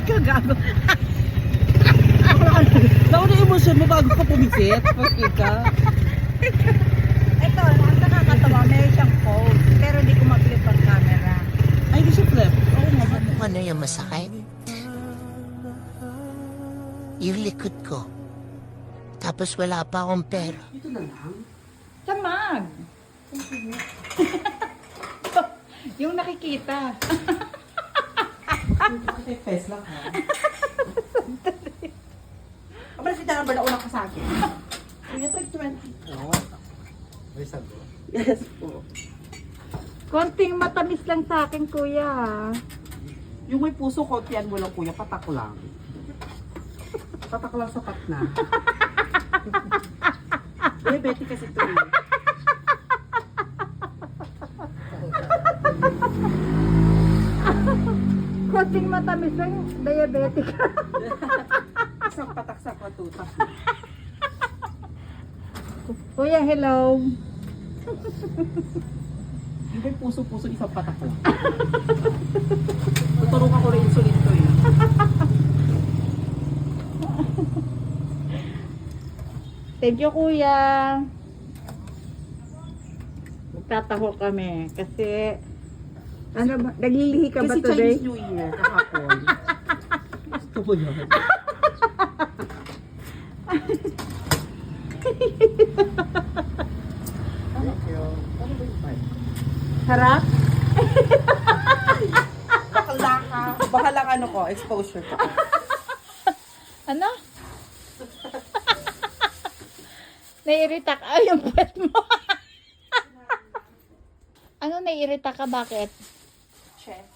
ka, gago. Nauna yung emosyon mo bago ka pumisit. Pagkita. Ito, ang nakakatawa, may siyang phone. Pero hindi ko mag-flip ang camera. Ay, hindi siya flip. Oo nga ba? Ano yung masakit? Yung likod ko. Tapos wala pa akong pera. Ito na lang. Samag! Yung nakikita. Kasi face lang ha. Kapag si Dana ba na una ka sa akin? Kuya, tag 20. Oo. May sago. Yes po. Konting matamis lang sa akin, kuya. Yung may puso, kontian mo lang kuya, patak lang. Patak lang sapat na. Diabetic kasi ito eh. Konting matamis lang, diabetic. Isang patak sa patutak. Kuya, hello. Yung may puso-puso, isang patak lang. Tuturukan ko rin insulin to eh. Thank you, kuya. Magtataho kami kasi ano ba? Naglilihi ka ba Kasi today? Chinese New Year, kahapon. Gusto mo yun? Thank you. Ano ba yung time? Harap? Baka lang ano ko, exposure ko. Ano? Naiirita ka? Ay, yung puwet mo. Ano naiirita ka? Bakit? Chef.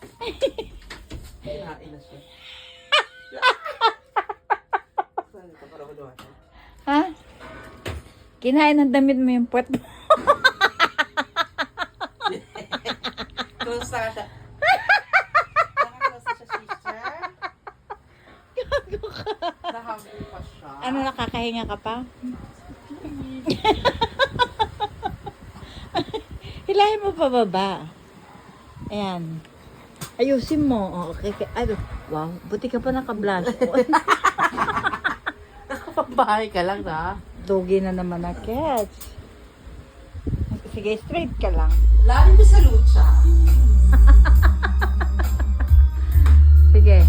Kinain na siya. Saan ito para maluwa? Ha? Kinain ng damit mo yung puwet mo. Close na siya. Naka-close na siya, sister. Nahangin pa siya. Ano, nakakahinga ka pa? Hilahin mo pa baba. Ayan. Ayusin mo. Oh, okay. Ay, wow, buti ka pa naka-blush. Nakapagbahay ka lang na. Dogi na naman na catch. Sige, straight ka lang. Lalim mo sa lucha. Sige.